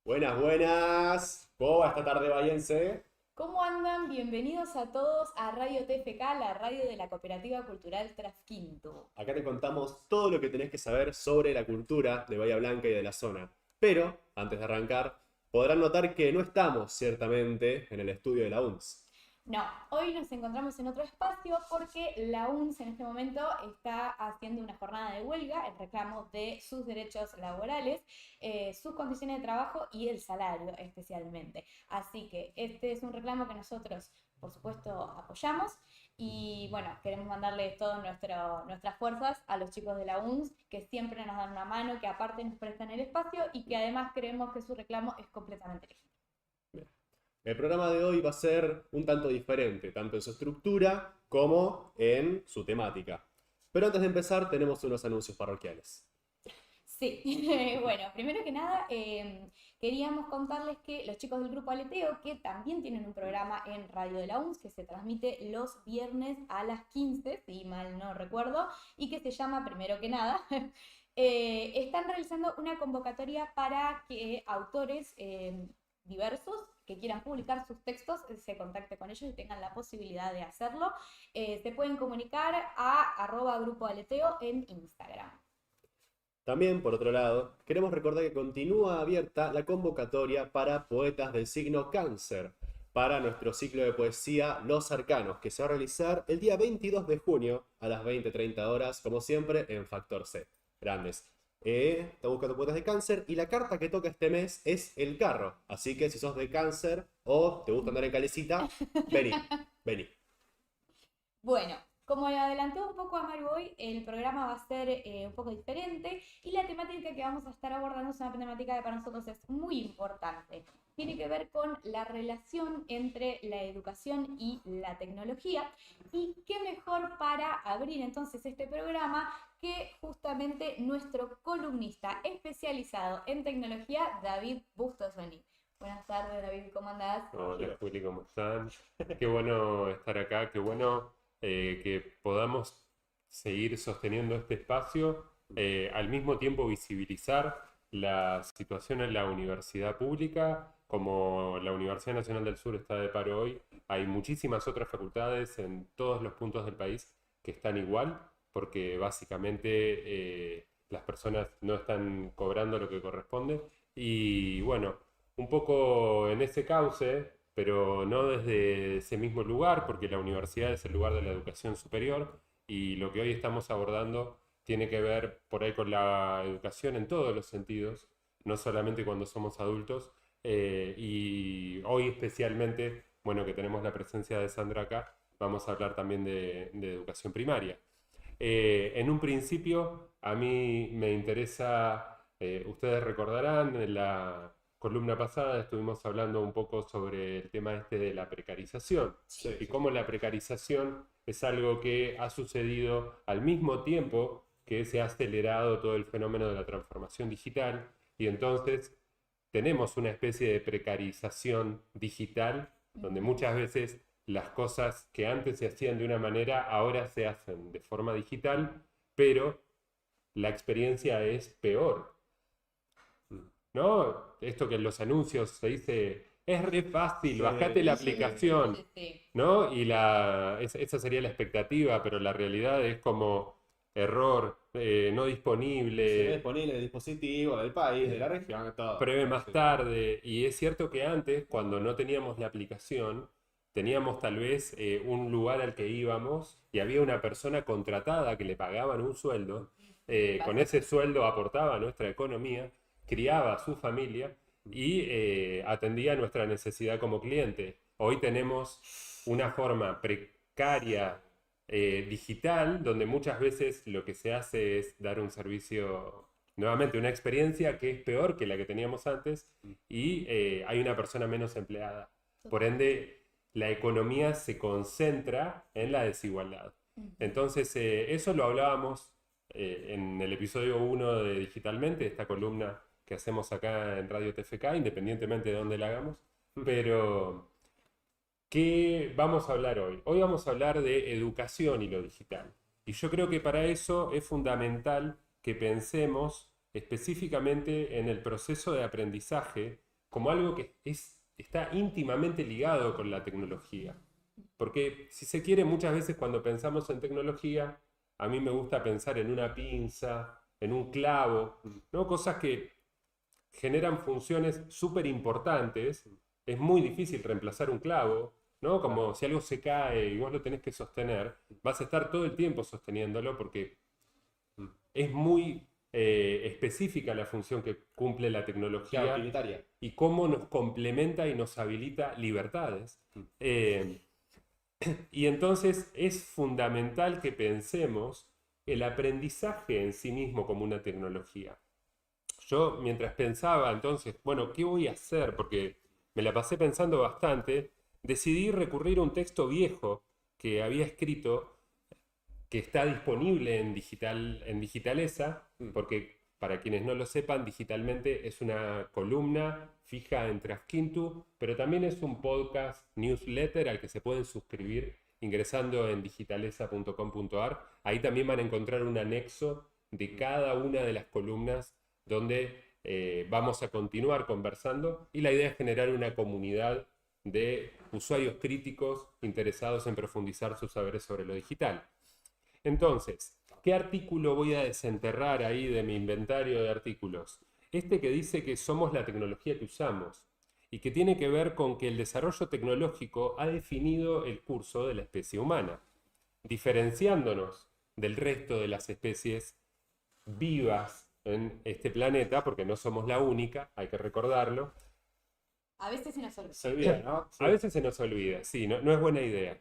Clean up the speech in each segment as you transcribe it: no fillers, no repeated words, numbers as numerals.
Buenas, buenas. ¿Cómo va esta tarde bahiense? ¿Cómo andan? Bienvenidos a todos a Radio TFK, la radio de la Cooperativa Cultural Trasquinto. Acá te contamos todo lo que tenés que saber sobre la cultura de Bahía Blanca y de la zona. Pero, antes de arrancar, podrán notar que no estamos, ciertamente, en el estudio de la UNS. No, hoy nos encontramos en otro espacio porque la UNS en este momento está haciendo una jornada de huelga en reclamo de sus derechos laborales, sus condiciones de trabajo y el salario especialmente. Así que este es un reclamo que nosotros, por supuesto, apoyamos y bueno, queremos mandarle todas nuestras fuerzas a los chicos de la UNS que siempre nos dan una mano, que aparte nos prestan el espacio y que además creemos que su reclamo es completamente legítimo. El programa de hoy va a ser un tanto diferente, tanto en su estructura como en su temática. Pero antes de empezar, tenemos unos anuncios parroquiales. Sí, bueno, primero que nada, queríamos contarles que los chicos del grupo Aleteo, que también tienen un programa en Radio de la UNS, que se transmite los viernes a las 15, si mal no recuerdo, y que se llama Primero que nada, están realizando una convocatoria para que autores diversos que quieran publicar sus textos se contacte con ellos y tengan la posibilidad de hacerlo. Se pueden comunicar a @grupoaleteo en Instagram. También, por otro lado, queremos recordar que continúa abierta la convocatoria para poetas del signo Cáncer, para nuestro ciclo de poesía Los Arcanos, que se va a realizar el día 22 de junio a las 20:30 horas, como siempre, en Factor C. Grandes. Está buscando poetas de Cáncer y la carta que toca este mes es el carro. Así que si sos de Cáncer o te gusta andar en calecita, vení, vení. Bueno, como le adelantó un poco a Maru hoy, el programa va a ser un poco diferente y la temática que vamos a estar abordando es una temática que para nosotros es muy importante. Tiene que ver con la relación entre la educación y la tecnología. Y qué mejor para abrir entonces este programa que justamente nuestro columnista especializado en tecnología, David Bustosoni. Buenas tardes, David, ¿cómo andás? Hola Juli, ¿cómo están? Qué bueno estar acá, qué bueno que podamos seguir sosteniendo este espacio, al mismo tiempo visibilizar la situación en la universidad pública. Como la Universidad Nacional del Sur está de paro hoy, hay muchísimas otras facultades en todos los puntos del país que están igual, porque básicamente las personas no están cobrando lo que corresponde. Y bueno, un poco en ese cauce, pero no desde ese mismo lugar, porque la universidad es el lugar de la educación superior y lo que hoy estamos abordando tiene que ver por ahí con la educación en todos los sentidos, no solamente cuando somos adultos. Y hoy especialmente, bueno, que tenemos la presencia de Sandra acá, vamos a hablar también de educación primaria. En un principio, a mí me interesa, ustedes recordarán, en la columna pasada estuvimos hablando un poco sobre el tema este de la precarización Sí, y sí, cómo la precarización es algo que ha sucedido al mismo tiempo que se ha acelerado todo el fenómeno de la transformación digital y entonces tenemos una especie de precarización digital donde muchas veces las cosas que antes se hacían de una manera ahora se hacen de forma digital, pero la experiencia es peor. ¿No? Esto que en los anuncios se dice, es re fácil, sí, bajate la sí. aplicación, Sí, sí. ¿no? Y esa sería la expectativa, pero la realidad es como error, no Si no es disponible, disponible el dispositivo del país, de la región, todo. pruebe Sí, más sí. tarde. Y es cierto que antes, cuando no teníamos la aplicación, teníamos tal vez un lugar al que íbamos y había una persona contratada que le pagaban un sueldo. Con Pasa. ese sueldo aportaba a nuestra economía, criaba a su familia y atendía nuestra necesidad como cliente. Hoy tenemos una forma precaria digital donde muchas veces lo que se hace es dar un servicio, nuevamente una experiencia que es peor que la que teníamos antes y hay una persona menos empleada. Por ende, la economía se concentra en la desigualdad. Ujú. Entonces, eso lo hablábamos en el episodio 1 de Digitalmente, esta columna que hacemos acá en Radio TFK, independientemente de dónde la hagamos. Pero, ¿qué vamos a hablar hoy? Hoy vamos a hablar de educación y lo digital. Y yo creo que para eso es fundamental que pensemos específicamente en el proceso de aprendizaje como algo que está íntimamente ligado con la tecnología. Porque si se quiere, muchas veces cuando pensamos en tecnología, a mí me gusta pensar en una pinza, en un clavo, ¿no? Cosas que generan funciones súper importantes. Es muy difícil reemplazar un clavo, ¿no? Como si algo se cae y vos lo tenés que sostener, vas a estar todo el tiempo sosteniéndolo porque es muy específica la función que cumple la tecnología. Claro, utilitaria. Y cómo nos complementa y nos habilita libertades. Y entonces es fundamental que pensemos el aprendizaje en sí mismo como una tecnología. Yo mientras pensaba entonces, bueno, ¿qué voy a hacer? Porque me la pasé pensando bastante, decidí recurrir a un texto viejo que había escrito, que está disponible en Digitalesa, porque para quienes no lo sepan, digitalmente es una columna fija en Traskintu, pero también es un podcast newsletter al que se pueden suscribir ingresando en digitalesa.com.ar. Ahí también van a encontrar un anexo de cada una de las columnas donde vamos a continuar conversando, y la idea es generar una comunidad de usuarios críticos interesados en profundizar sus saberes sobre lo digital. Entonces, ¿qué artículo voy a desenterrar ahí de mi inventario de artículos? Este que dice que somos la tecnología que usamos y que tiene que ver con que el desarrollo tecnológico ha definido el curso de la especie humana, diferenciándonos del resto de las especies vivas en este planeta, porque no somos la única, hay que recordarlo. A veces se nos olvida. Se olvida, ¿no? Sí. A veces se nos olvida, sí, no es buena idea.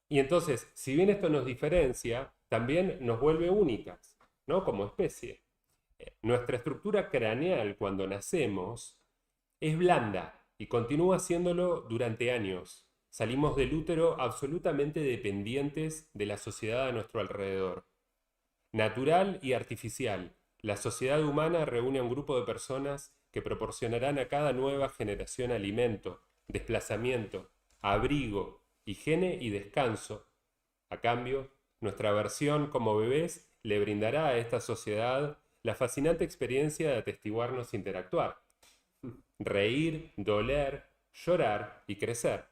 Y entonces, si bien esto nos diferencia, también nos vuelve únicas, ¿no? Como especie. Nuestra estructura craneal cuando nacemos es blanda y continúa siéndolo durante años. Salimos del útero absolutamente dependientes de la sociedad a nuestro alrededor. Natural y artificial, la sociedad humana reúne a un grupo de personas que proporcionarán a cada nueva generación alimento, desplazamiento, abrigo, higiene y descanso. A cambio, nuestra versión como bebés le brindará a esta sociedad la fascinante experiencia de atestiguarnos interactuar, reír, doler, llorar y crecer.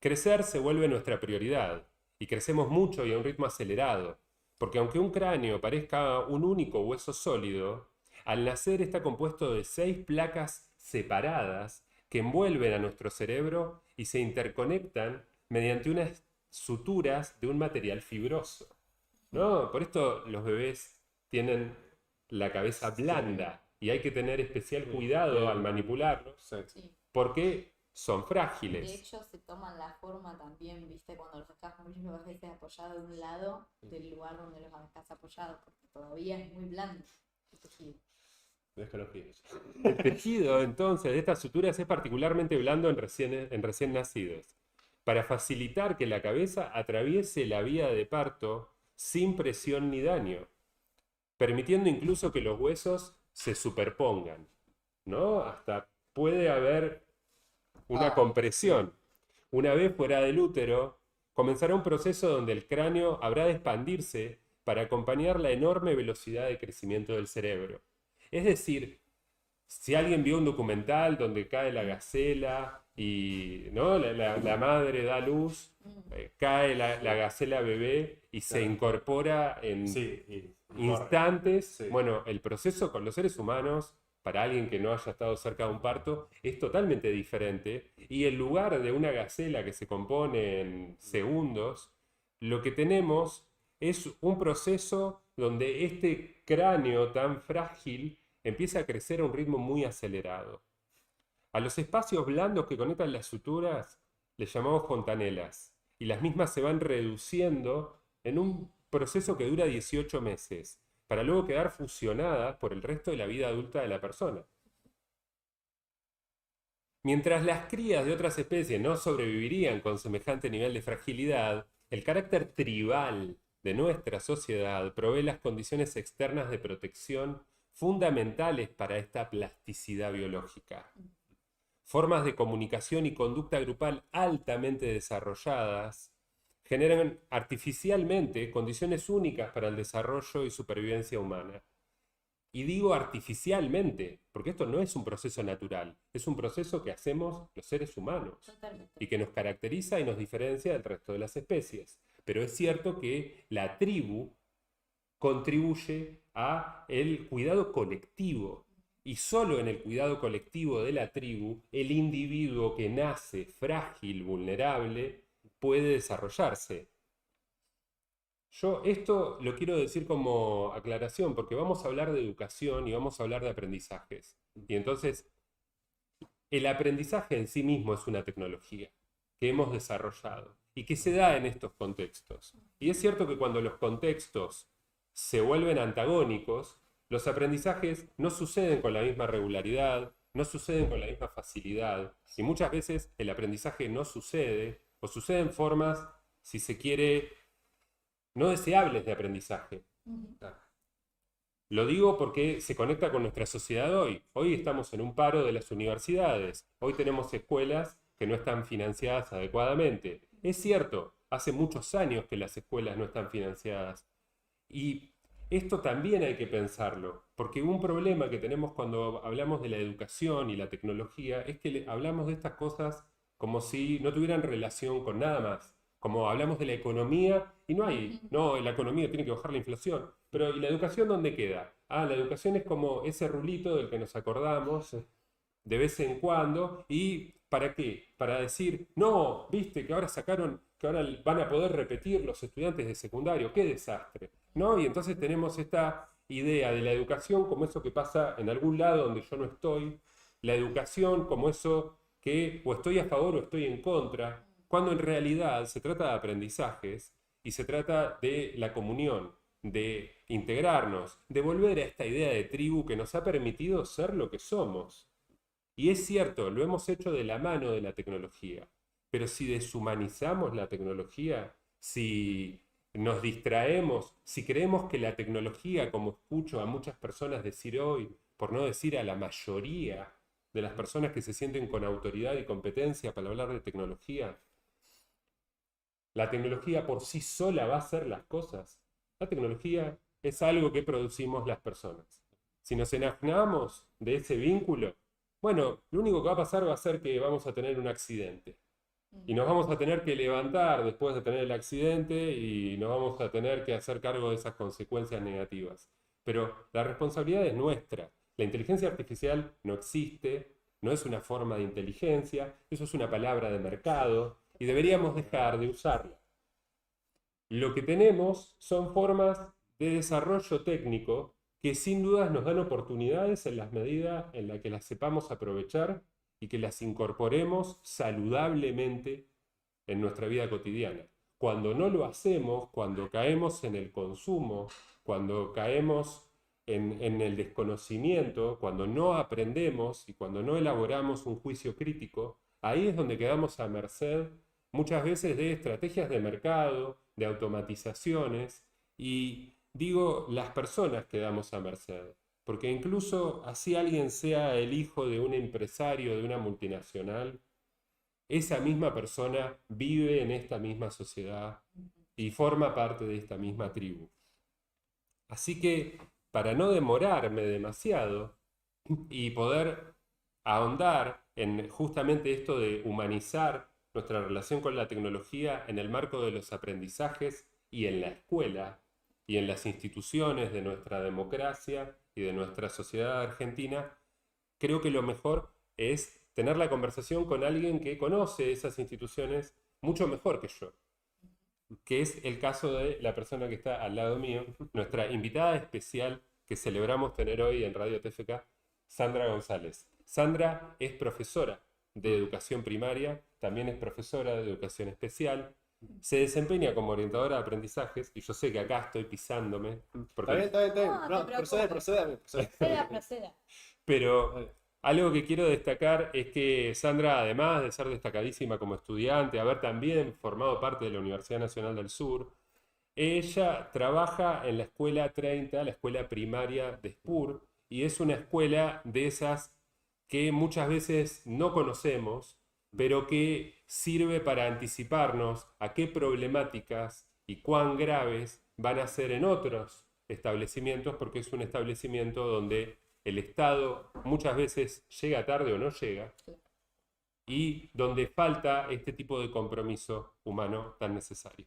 Crecer se vuelve nuestra prioridad, y crecemos mucho y a un ritmo acelerado, porque aunque un cráneo parezca un único hueso sólido, al nacer está compuesto de 6 placas separadas que envuelven a nuestro cerebro y se interconectan mediante unas suturas de un material fibroso, ¿no? Por esto los bebés tienen la cabeza blanda y hay que tener especial cuidado al manipularlos, Sí. porque son frágiles. De hecho, se toman la forma también, viste, cuando los estás muchas veces apoyado de un lado del lugar donde los estás apoyados, porque todavía es muy blando el tejido. El tejido, entonces, de estas suturas es particularmente blando en recién nacidos, para facilitar que la cabeza atraviese la vía de parto sin presión ni daño, permitiendo incluso que los huesos se superpongan, ¿no? Hasta puede haber una compresión. Una vez fuera del útero, comenzará un proceso donde el cráneo habrá de expandirse para acompañar la enorme velocidad de crecimiento del cerebro. Es decir, si alguien vio un documental donde cae la gacela y, ¿no? la madre da luz, cae la gacela bebé y se incorpora en instantes. Sí. Bueno, el proceso con los seres humanos, para alguien que no haya estado cerca de un parto, es totalmente diferente. Y en lugar de una gacela que se compone en segundos, lo que tenemos es un proceso donde este cráneo tan frágil empieza a crecer a un ritmo muy acelerado. A los espacios blandos que conectan las suturas les llamamos fontanelas, y las mismas se van reduciendo en un proceso que dura 18 meses, para luego quedar fusionadas por el resto de la vida adulta de la persona. Mientras las crías de otras especies no sobrevivirían con semejante nivel de fragilidad, el carácter tribal de nuestra sociedad provee las condiciones externas de protección fundamentales para esta plasticidad biológica. Formas de comunicación y conducta grupal altamente desarrolladas generan artificialmente condiciones únicas para el desarrollo y supervivencia humana. Y digo artificialmente, porque esto no es un proceso natural, es un proceso que hacemos los seres humanos Totalmente. y que nos caracteriza y nos diferencia del resto de las especies. Pero es cierto que la tribu contribuye a el cuidado colectivo. Y solo en el cuidado colectivo de la tribu, el individuo que nace frágil, vulnerable, puede desarrollarse. Yo esto lo quiero decir como aclaración, porque vamos a hablar de educación y vamos a hablar de aprendizajes. Y entonces, el aprendizaje en sí mismo es una tecnología que hemos desarrollado y que se da en estos contextos. Y es cierto que cuando los contextos se vuelven antagónicos, los aprendizajes no suceden con la misma regularidad, no suceden con la misma facilidad, y muchas veces el aprendizaje no sucede, o sucede en formas, si se quiere, no deseables de aprendizaje. Ujú. Lo digo porque se conecta con nuestra sociedad hoy. Hoy estamos en un paro de las universidades. Hoy tenemos escuelas que no están financiadas adecuadamente. Es cierto, hace muchos años que las escuelas no están financiadas. Y esto también hay que pensarlo, porque un problema que tenemos cuando hablamos de la educación y la tecnología es que hablamos de estas cosas como si no tuvieran relación con nada más. Como hablamos de la economía y no hay, no, la economía tiene que bajar la inflación. Pero ¿y la educación dónde queda? Ah, la educación es como ese rulito del que nos acordamos de vez en cuando. ¿Y para qué? Para decir, no, viste que ahora sacaron, que ahora van a poder repetir los estudiantes de secundario, qué desastre, ¿no? Y entonces tenemos esta idea de la educación como eso que pasa en algún lado donde yo no estoy, la educación como eso que o estoy a favor o estoy en contra, cuando en realidad se trata de aprendizajes y se trata de la comunión, de integrarnos, de volver a esta idea de tribu que nos ha permitido ser lo que somos. Y es cierto, lo hemos hecho de la mano de la tecnología, pero si deshumanizamos la tecnología, si nos distraemos, si creemos que la tecnología, como escucho a muchas personas decir hoy, por no decir a la mayoría de las personas que se sienten con autoridad y competencia para hablar de tecnología, la tecnología por sí sola va a hacer las cosas. La tecnología es algo que producimos las personas. Si nos enajenamos de ese vínculo, bueno, lo único que va a pasar va a ser que vamos a tener un accidente. Y nos vamos a tener que levantar después de tener el accidente y nos vamos a tener que hacer cargo de esas consecuencias negativas. Pero la responsabilidad es nuestra. La inteligencia artificial no existe, no es una forma de inteligencia, eso es una palabra de mercado y deberíamos dejar de usarla. Lo que tenemos son formas de desarrollo técnico que sin dudas nos dan oportunidades en la medida en la que las sepamos aprovechar y que las incorporemos saludablemente en nuestra vida cotidiana. Cuando no lo hacemos, cuando caemos en el consumo, cuando caemos en el desconocimiento, cuando no aprendemos y cuando no elaboramos un juicio crítico, ahí es donde quedamos a merced muchas veces de estrategias de mercado, de automatizaciones, y digo, las personas quedamos a merced, porque incluso así alguien sea el hijo de un empresario de una multinacional, esa misma persona vive en esta misma sociedad y forma parte de esta misma tribu. Así que, para no demorarme demasiado y poder ahondar en justamente esto de humanizar nuestra relación con la tecnología en el marco de los aprendizajes y en la escuela y en las instituciones de nuestra democracia y de nuestra sociedad argentina, creo que lo mejor es tener la conversación con alguien que conoce esas instituciones mucho mejor que yo, que es el caso de la persona que está al lado mío, nuestra invitada especial que celebramos tener hoy en Radio TFK, Sandra González. Sandra es profesora de educación primaria, también es profesora de educación especial, se desempeña como orientadora de aprendizajes, y yo sé que acá estoy pisándome, porque Está bien, está bien. No, No, te procede, preocupes. procede. Proceda. pero Dale. algo que quiero destacar es que Sandra, además de ser destacadísima como estudiante, haber también formado parte de la Universidad Nacional del Sur, ella trabaja en la Escuela 30, la escuela primaria de Spur, y es una escuela de esas que muchas veces no conocemos, pero que sirve para anticiparnos a qué problemáticas y cuán graves van a ser en otros establecimientos, porque es un establecimiento donde el Estado muchas veces llega tarde o no llega, y donde falta este tipo de compromiso humano tan necesario.